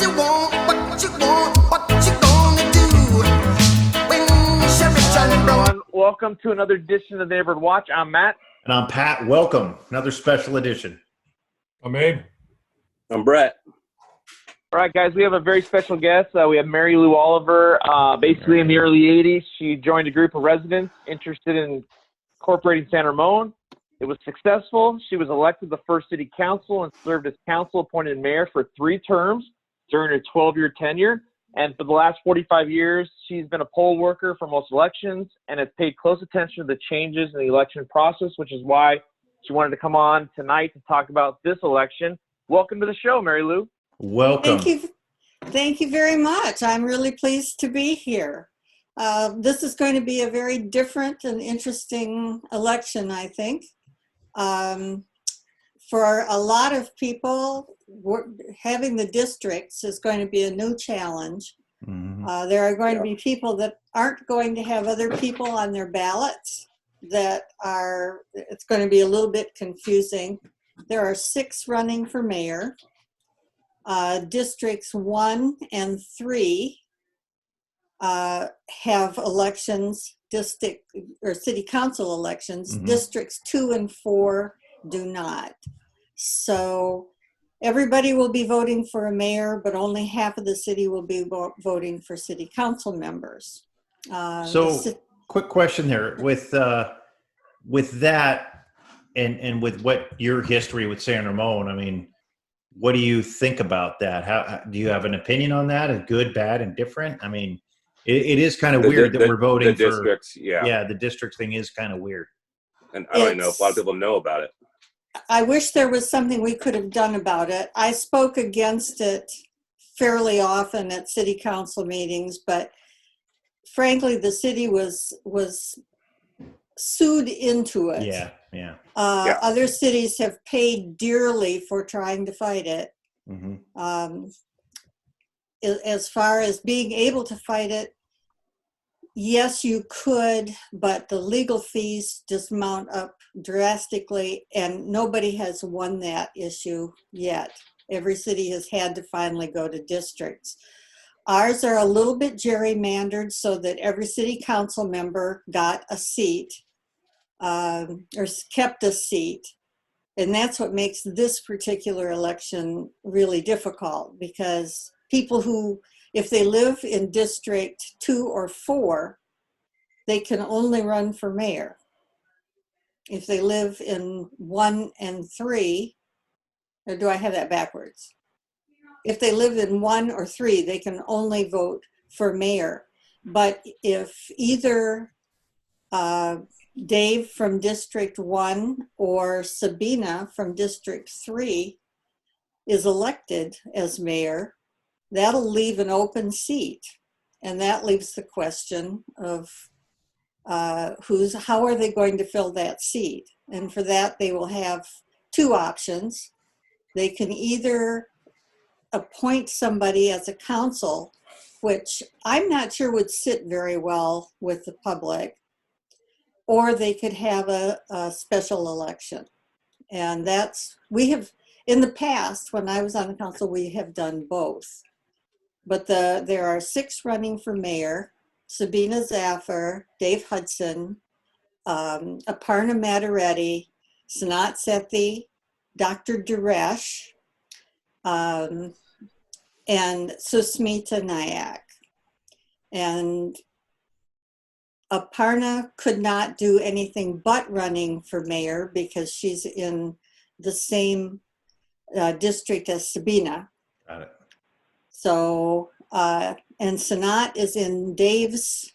you want, what you want, what you gonna do when Chevy John everyone, welcome to another edition of the Neighborhood Watch. I'm Matt. And I'm Pat. Welcome. Another special edition. I'm Abe. I'm Brett. All right, guys, we have a very special guest. We have Mary Lou Oliver. Basically, in the early 80s, she joined a group of residents interested in incorporating San Ramon. It was successful. She was elected the first city council and served as council-appointed mayor for 3 terms during her 12-year tenure. And for the last 45 years, she's been a poll worker for most elections and has paid close attention to the changes in the election process, which is why she wanted to come on tonight to talk about this election. Welcome to the show, Mary Lou. Welcome. Thank you very much. I'm really pleased to be here. This is going to be a very different and interesting election, I think. For a lot of people, having the districts is going to be a new challenge. Mm-hmm. There are going to be people that aren't going to have other people on their ballots it's going to be a little bit confusing. There are 6 running for mayor. Districts 1 and 3 have elections, city council elections. Mm-hmm. Districts 2 and 4 do not. So everybody will be voting for a mayor, but only half of the city will be voting for city council members. Quick question there with that and with what your history with San Ramon. I mean, what do you think about that? How do you have an opinion on that? Is good, bad, and different? I mean, it is kind of weird that we're voting for districts. Yeah, the district thing is kind of weird. And I don't know if a lot of people know about it. I wish there was something we could have done about it. I spoke against it fairly often at city council meetings, but frankly, the city was sued into it. Yeah. Other cities have paid dearly for trying to fight it. Mm-hmm. As far as being able to fight it, yes, you could, but the legal fees just mount up drastically, and nobody has won that issue yet. Every city has had to finally go to districts. Ours are a little bit gerrymandered so that every city council member got a seat or kept a seat. And that's what makes this particular election really difficult, because people who, if they live in District 2 or 4, they can only run for mayor. If they live in 1 and 3, or do I have that backwards? If they live in 1 or 3, they can only vote for mayor. But if either Dave from District 1 or Sabina from District 3 is elected as mayor, that'll leave an open seat. And that leaves the question of how are they going to fill that seat? And for that, they will have 2 options. They can either appoint somebody as a council, which I'm not sure would sit very well with the public, or they could have a special election. And we have, in the past, when I was on the council, we have done both. But there are 6 running for mayor: Sabina Zaffer, Dave Hudson, Aparna Mataretti, Sanat Sethi, Dr. Duresh, and Susmita Nayak. And Aparna could not do anything but running for mayor because she's in the same district as Sabina. Got it. So, and Sanat is in Dave's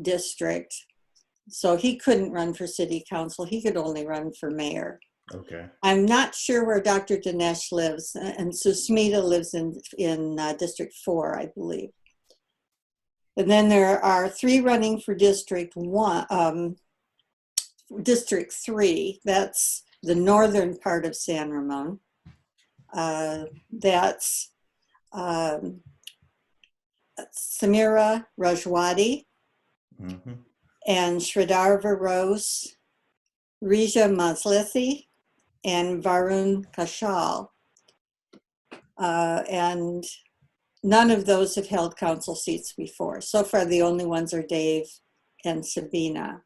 district, so he couldn't run for city council. He could only run for mayor. Okay. I'm not sure where Dr. Dinesh lives, and Susmita lives in District 4, I believe. And then there are 3 running for District 1, District 3. That's the northern part of San Ramon. That's Samira Rajwadi, mm-hmm. and Sridharva Rose, Rija Maslethi, and Varun Kashal. And none of those have held council seats before. So far, the only ones are Dave and Sabina.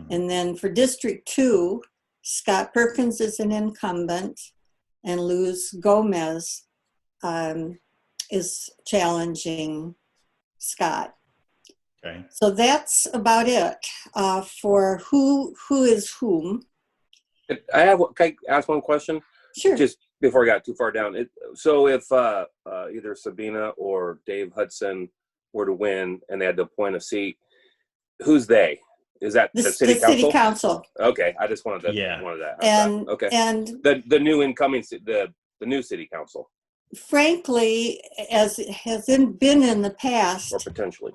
And then for District 2, Scott Perkins is an incumbent, and Luz Gomez is challenging Scott. Okay. So that's about it for who is whom. Can I ask one question? Sure. Just before I got too far down. So if either Sabina or Dave Hudson were to win and they had to appoint a seat, who's they? Is that the city council? City council. Okay, I just wanted to And okay. And the new incoming the new city council, frankly, as has been in the past, or potentially,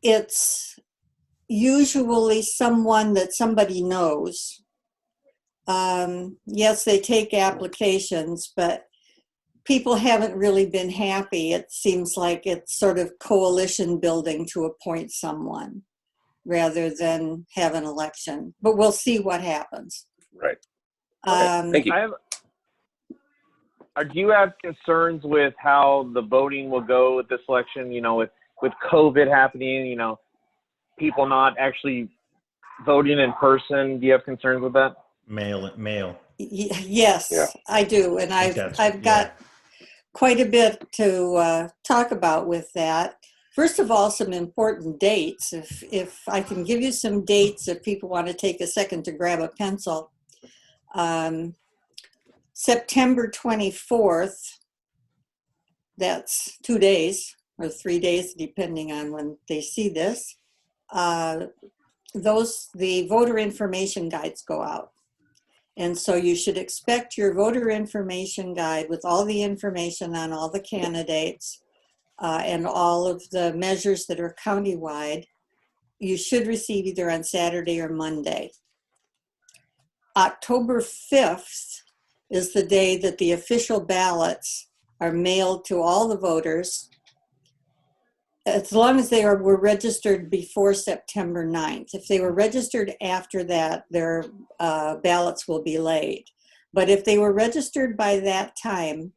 it's usually someone that somebody knows. Yes, they take applications, but people haven't really been happy. It seems like it's sort of coalition building to appoint someone rather than have an election. But we'll see what happens. Right. Thank you. Do you have concerns with how the voting will go with this election? You know, with COVID happening, you know, people not actually voting in person. Do you have concerns with that? Mail. Yes, Yeah. I do, and I've got quite a bit to talk about with that. First of all, some important dates. If I can give you some dates, if people want to take a second to grab a pencil. September 24th, that's 2 days or 3 days, depending on when they see this. The voter information guides go out. And so you should expect your voter information guide with all the information on all the candidates and all of the measures that are countywide. You should receive either on Saturday or Monday. October 5th is the day that the official ballots are mailed to all the voters, as long as they were registered before September 9th. If they were registered after that, their ballots will be laid. But if they were registered by that time,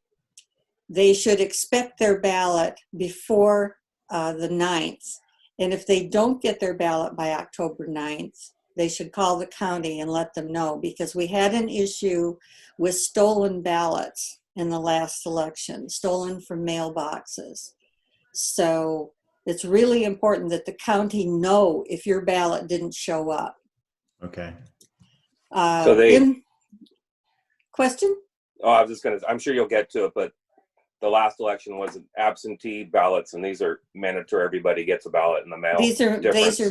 they should expect their ballot before the 9th. And if they don't get their ballot by October 9th, they should call the county and let them know, because we had an issue with stolen ballots in the last election, stolen from mailboxes. So it's really important that the county know if your ballot didn't show up. Okay. Question? Oh, I was just I'm sure you'll get to it, but the last election was absentee ballots, and these are mandatory. Everybody gets a ballot in the mail. These are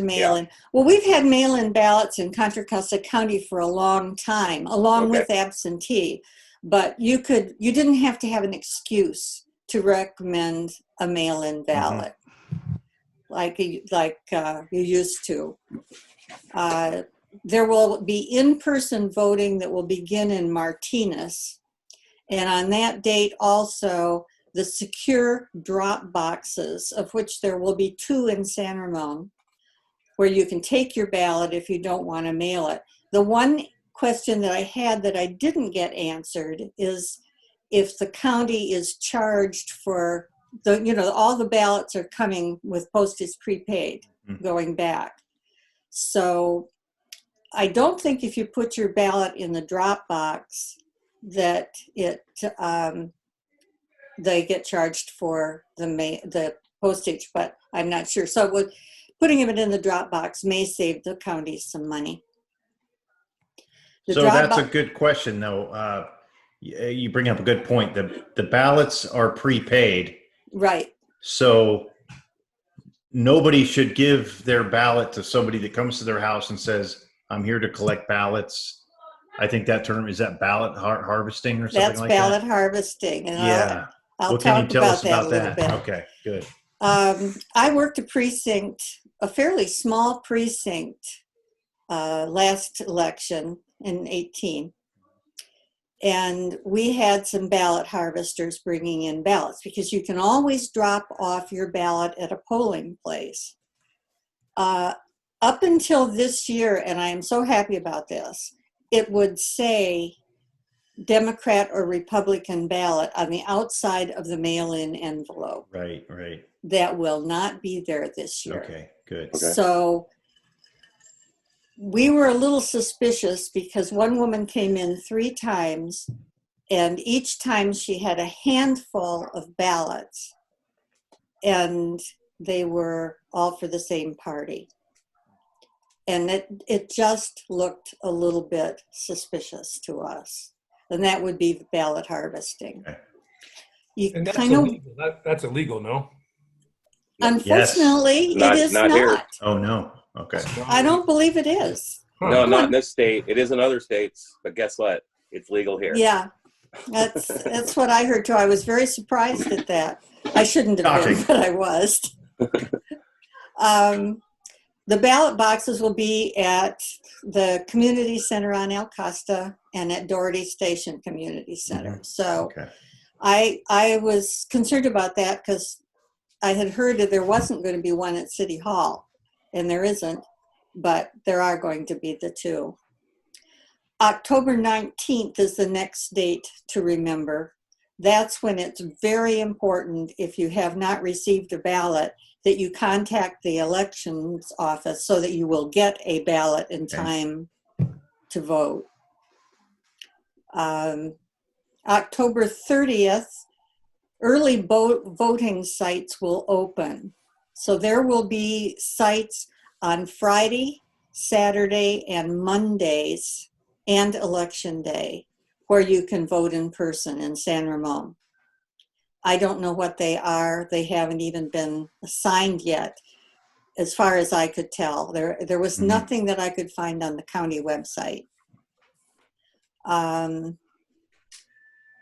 mail-in. Yeah. Well, we've had mail-in ballots in Contra Costa County for a long time, along with absentee. But you didn't have to have an excuse to recommend a mail-in ballot, like you used to. There will be in-person voting that will begin in Martinez. And on that date also, the secure drop boxes, of which there will be 2 in San Ramon, where you can take your ballot if you don't want to mail it. The one question that I had that I didn't get answered is if the county is charged for all the ballots are coming with postage prepaid going back. So I don't think if you put your ballot in the drop box that they get charged for the postage, but I'm not sure. So putting it in the drop box may save the county some money. So that's a good question, though. You bring up a good point. The ballots are prepaid. Right. So nobody should give their ballot to somebody that comes to their house and says, I'm here to collect ballots. I think that term, is that ballot harvesting or something like that? That's ballot harvesting. And yeah. I'll talk about that a little bit. Okay, good. I worked a fairly small precinct last election in 2018. And we had some ballot harvesters bringing in ballots, because you can always drop off your ballot at a polling place. Up until this year, and I am so happy about this, it would say Democrat or Republican ballot on the outside of the mail-in envelope. Right, right. That will not be there this year. Okay, good. Okay. So we were a little suspicious because one woman came in 3 times, and each time she had a handful of ballots, and they were all for the same party. And it just looked a little bit suspicious to us. And that would be ballot harvesting. Okay. You And that's kind of, illegal. That's illegal, no? unfortunately, Not- it is not not. here. Oh, no. Okay. I don't believe it is. No, not in this state. It is in other states, but guess what? It's legal here. Yeah, that's what I heard too. I was very surprised at that. I shouldn't have been, Shocking. but I was. The ballot boxes will be at the community center on El Costa and at Doherty Station Community Center. Mhm. So Okay. I was concerned about that because I had heard that there wasn't going to be one at City Hall, and there isn't, but there are going to be the 2. October 19th is the next date to remember. That's when it's very important, if you have not received a ballot, that you contact the elections office so that you will get a ballot in time to vote. October 30th, early voting sites will open. So there will be sites on Friday, Saturday, and Mondays, and Election Day, where you can vote in person in San Ramon. I don't know what they are. They haven't even been assigned yet, as far as I could tell. There was nothing that I could find on the county website.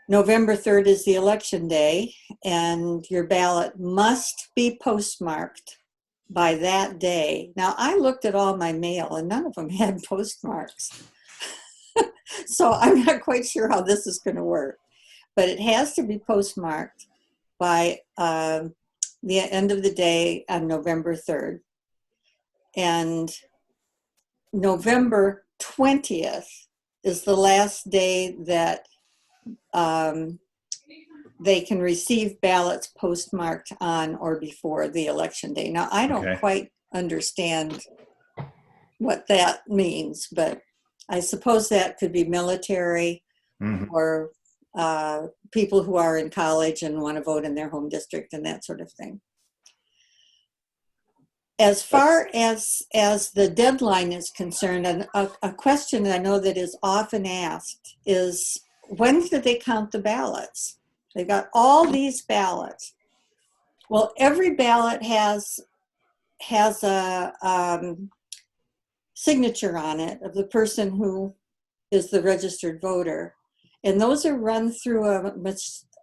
November 3rd is the election day, and your ballot must be postmarked by that day. Now, I looked at all my mail, and none of them had postmarks. So I'm not quite sure how this is going to work. But it has to be postmarked by the end of the day on November 3rd. And November 20th is the last day that they can receive ballots postmarked on or before the election day. Now, I don't quite understand what that means, but I suppose that could be military or people who are in college and want to vote in their home district and that sort of thing. As far as the deadline is concerned, and a question that I know that is often asked is, when did they count the ballots? They got all these ballots. Well, every ballot has a signature on it of the person who is the registered voter. And those are run through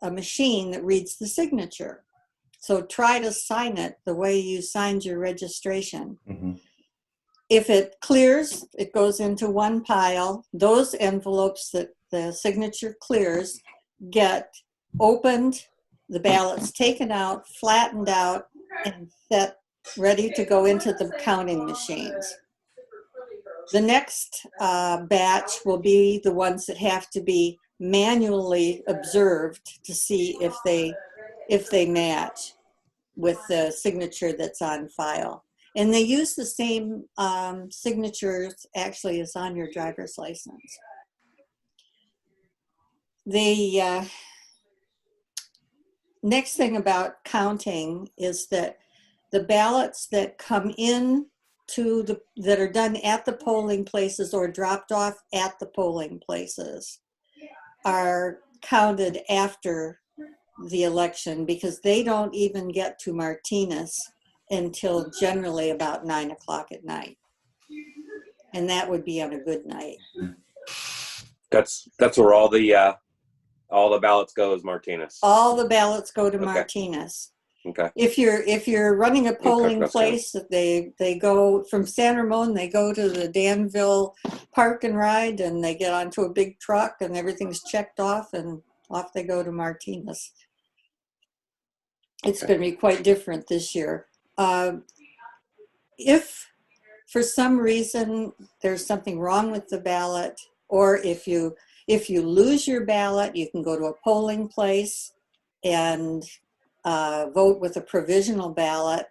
a machine that reads the signature. So try to sign it the way you signed your registration. If it clears, it goes into one pile. Those envelopes that the signature clears get opened, the ballots taken out, flattened out, and set ready to go into the counting machines. The next batch will be the ones that have to be manually observed to see if they match with the signature that's on file. And they use the same signatures actually as on your driver's license. The next thing about counting is that the ballots that come in that are done at the polling places or dropped off at the polling places are counted after the election, because they don't even get to Martinez until generally about 9 o'clock at night. And that would be on a good night. That's where all the ballots go, is Martinez. All the ballots go to Martinez. Okay. If you're running a polling place, they go from San Ramon, they go to the Danville Park and Ride, and they get onto a big truck and everything's checked off, and off they go to Martinez. It's going to be quite different this year. If for some reason there's something wrong with the ballot, or if you If you lose your ballot, you can go to a polling place and vote with a provisional ballot.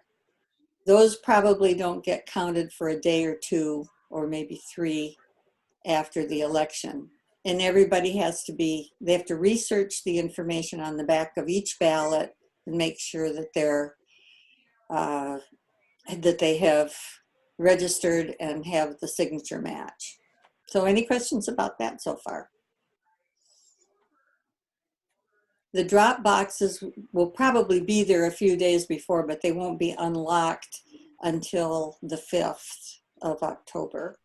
Those probably don't get counted for a day or two or maybe 3 after the election. And everybody they have to research the information on the back of each ballot and make sure that that they have registered and have the signature match. So any questions about that so far? The drop boxes will probably be there a few days before, but they won't be unlocked until the 5th of October.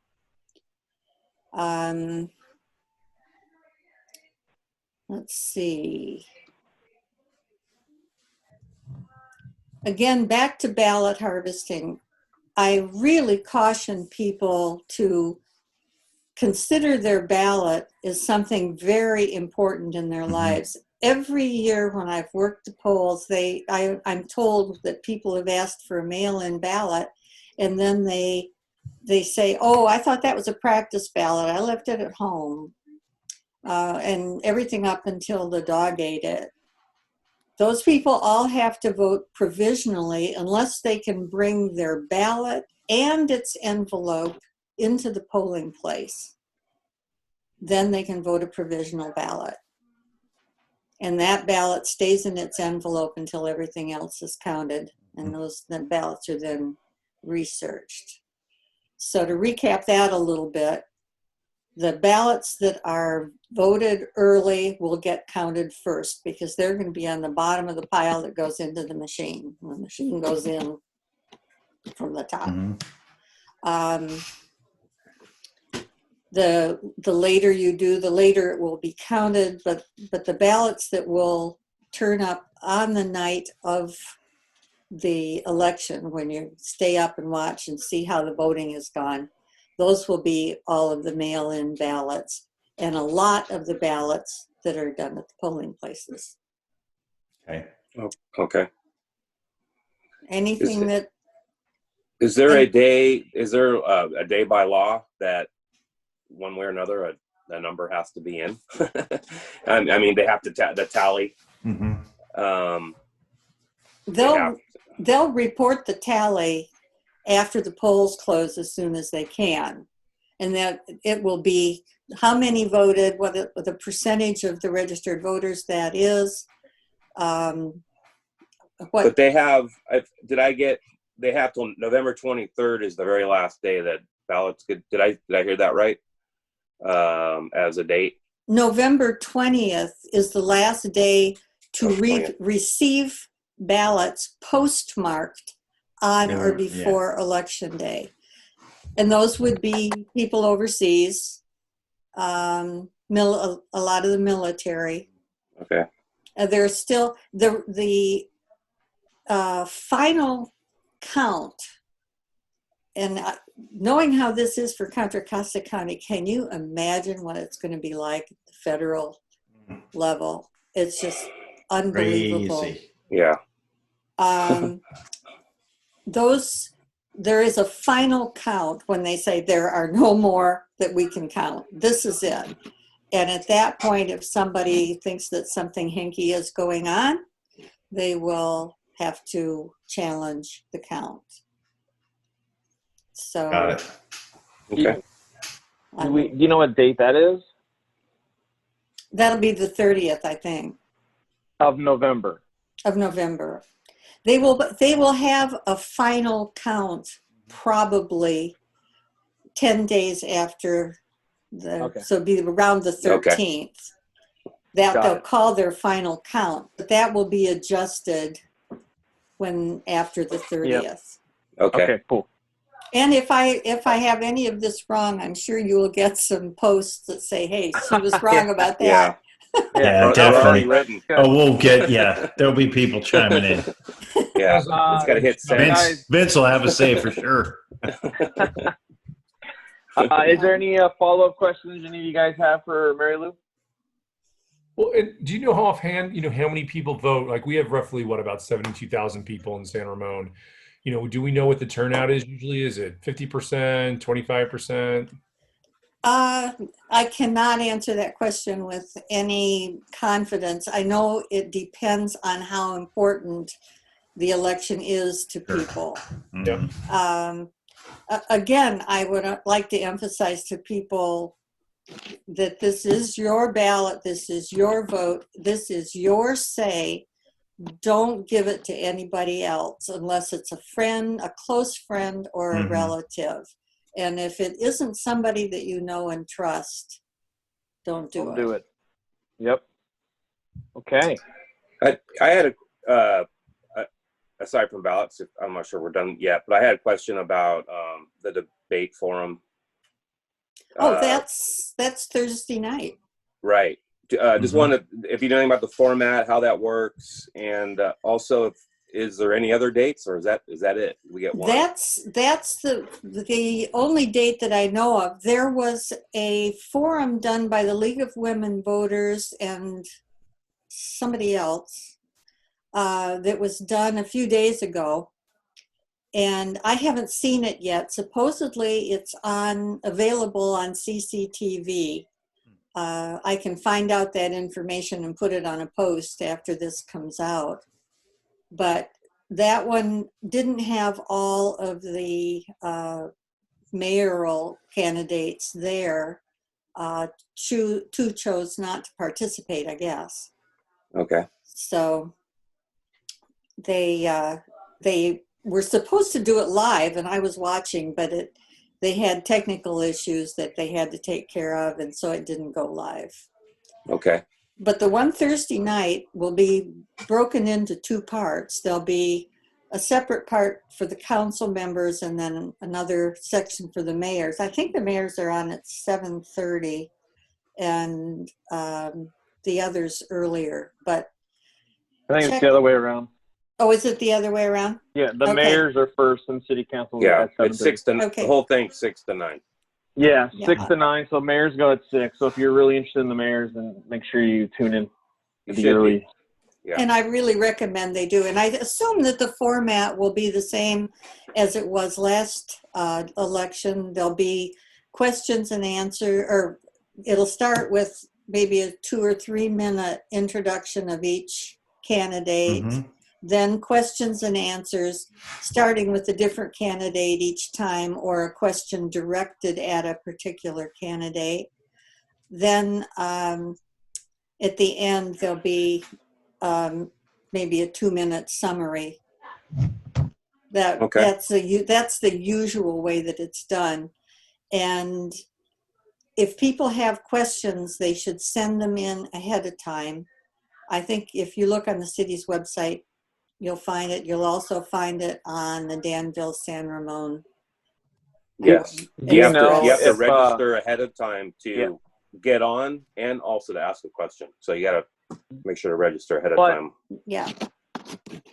Let's see. Again, back to ballot harvesting. I really caution people to consider their ballot as something very important in their lives. Every year when I've worked the polls, I'm told that people have asked for a mail-in ballot, and then they say, oh, I thought that was a practice ballot. I left it at home. And everything up until the dog ate it. Those people all have to vote provisionally unless they can bring their ballot and its envelope into the polling place. Then they can vote a provisional ballot. And that ballot stays in its envelope until everything else is counted. And the ballots are then researched. So to recap that a little bit, the ballots that are voted early will get counted first because they're going to be on the bottom of the pile that goes into the machine. The machine goes in from the top. The later you do, the later it will be counted, but the ballots that will turn up on the night of the election, when you stay up and watch and see how the voting has gone, those will be all of the mail-in ballots and a lot of the ballots that are done at the polling places. Okay. Okay. Anything is there a day by law that one way or another a number has to be in? I mean, they have to the tally. They'll report the tally after the polls close as soon as they can. And that it will be how many voted, what the percentage of the registered voters that is. But they have, they have till November 23rd is the very last day that ballots could, did I hear that right? As a date? November 20th is the last day to receive ballots postmarked on or before Election Day. And those would be people overseas, a lot of the military. Okay. There's still the final count. And knowing how this is for Contra Costa County, can you imagine what it's going to be like at the federal level? It's just unbelievable. Crazy. Yeah. There is a final count when they say there are no more that we can count. This is it. And at that point, if somebody thinks that something hinky is going on, they will have to challenge the count. So, Got it. Okay. Do you know what date that is? That'll be the 30th, I think. Of November. Of November. They will have a final count probably 10 days after so it'll be around the 13th. Okay. They'll call their final count, but that will be adjusted after the 30th. Yep. Okay, cool. And if I have any of this wrong, I'm sure you will get some posts that say, hey, she was wrong about that. Yeah, definitely. We'll get, there'll be people chiming in. Yeah, it's got to hit send. Vince will have a say for sure. Is there any follow-up questions any of you guys have for Mary Lou? Well, do you know offhand, how many people vote? Like we have roughly, about 72,000 people in San Ramon. Do we know what the turnout is usually? Is it 50%, 25%? I cannot answer that question with any confidence. I know it depends on how important the election is to people. Mhm. Again, I would like to emphasize to people that this is your ballot, this is your vote, this is your say. Don't give it to anybody else unless it's a friend, a close friend, or a Mhm. relative. And if it isn't somebody that you know and trust, don't Don't do do it. it. Yep. Okay. I had aside from ballots, I'm not sure we're done yet, but I had a question about the debate forum. Oh, that's Thursday night. Right. Just Mhm. wanted, if you know anything about the format, how that works, and also, is there any other dates, or is that it? We get one. That's the only date that I know of. There was a forum done by the League of Women Voters and somebody else that was done a few days ago, and I haven't seen it yet. Supposedly, it's available on CCTV. I can find out that information and put it on a post after this comes out. But that one didn't have all of the mayoral candidates there. Two chose not to participate, I guess. Okay. So they were supposed to do it live, and I was watching, but they had technical issues that they had to take care of, and so it didn't go live. Okay. But the one Thursday night will be broken into two parts. There'll be a separate part for the council members and then another section for the mayors. I think the mayors are on at 7:30 and the others earlier. But I think it's the other way around. Oh, is it the other way around? Yeah, the Okay. mayors are first and city council Yeah, at 7:30. it's 6 to Okay. the whole thing 6 to 9. Yeah, Yeah. 6 to 9. So mayors go at 6. So if you're really interested in the mayors, then make sure you tune in You to the should early. be. Yeah. And I really recommend they do. And I assume that the format will be the same as it was last election. There'll be questions and answer, or it'll start with maybe a 2 or 3 minute introduction of each candidate. Mhm. Then questions and answers, starting with a different candidate each time, or a question directed at a particular candidate. Then at the end, there'll be maybe a 2 minute summary. Okay. That's the usual way that it's done. And if people have questions, they should send them in ahead of time. I think if you look on the city's website, you'll find it. You'll also find it on the Danville San Ramon. Yes. Do you know You have to if, register ahead of time to yeah. get on and also to ask a question. So you got to make sure to register ahead of But- time. Yeah.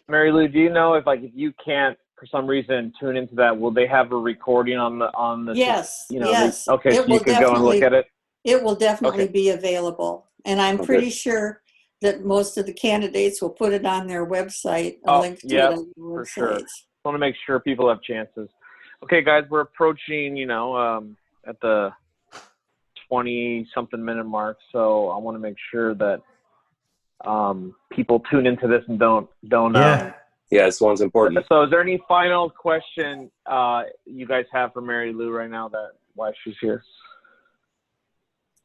Mary Lou, do you know if you can't for some reason tune into that, will they have a recording on the Yes. Yes. okay, It so you will could go and look definitely- at it. It will definitely Okay. be available. And I'm Okay. pretty sure that most of the candidates will put it on their website, a Oh, link to yeah, it on their for sure. websites. I want to make sure people have chances. Okay, guys, we're approaching, at the 20-something minute mark, so I want to make sure that people tune into this and don't. Yeah. Yeah, this one's important. So, is there any final question you guys have for Mary Lou right now while she's here?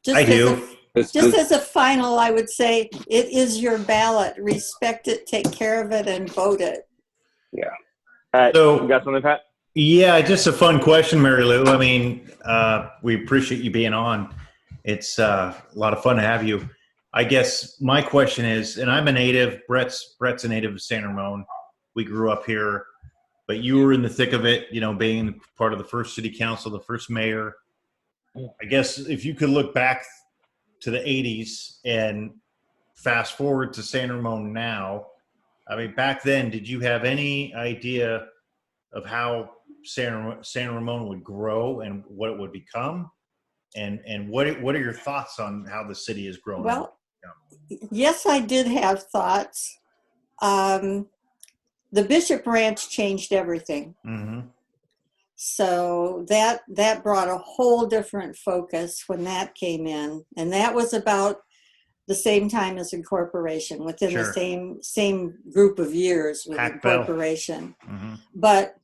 Just I as do. Just as a final, I would say it is your ballot. Respect it, take care of it, and vote it. Yeah. So- you got something, Pat? Yeah, just a fun question, Mary Lou. I mean, we appreciate you being on. It's a lot of fun to have you. I guess my question is, and I'm a native, Brett's a native of San Ramon. We grew up here, but you were in the thick of it, being part of the first city council, the first mayor. I guess if you could look back to the 80s and fast forward to San Ramon now, I mean, back then, did you have any idea of how San Ramon would grow and what it would become? And what are your thoughts on how the city is growing? Well, yes, I did have thoughts. The Bishop Ranch changed everything. Mm-hmm. So that brought a whole different focus when that came in, and that was about the same time as incorporation, within Sure. the same group of years with Pac Bell. incorporation. Mm-hmm. But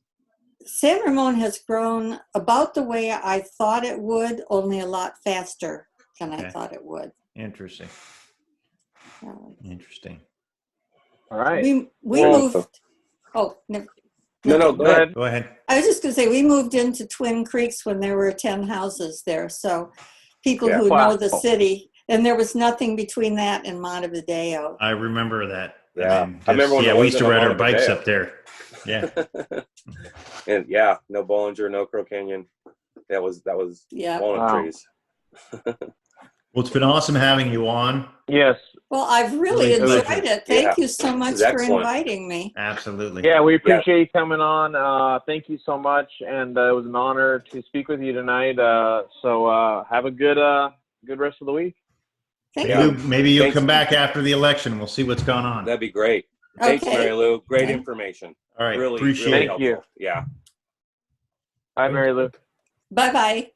San Ramon has grown about the way I thought it would, only a lot faster than I thought it would. Interesting. Interesting. All right. We Well, moved. Oh, no. No, go ahead. Go ahead. I was just going to say, we moved into Twin Creeks when there were 10 houses there. So people who know the city, and there was nothing between that and Montevideo. I remember that. Yeah. I remember when we used to there ride our wasn't a bikes Montevideo. up there. Yeah. And no Bollinger, no Crow Canyon. That was walnut trees. Well, it's been awesome having you on. Yes. Well, I've really Really enjoyed pleasure. it. Thank you so much for excellent. inviting me. Absolutely. Yeah, we appreciate you coming on. Thank you so much, and it was an honor to speak with you tonight. So have a good rest of the week. Thank you. Maybe you'll come back after the election. We'll see what's going on. That'd be great. Thanks, Okay. Mary Lou. Great information. All right. Really, Appreciate really it. Thank you. helpful. Yeah. Bye, Mary Lou. Bye-bye.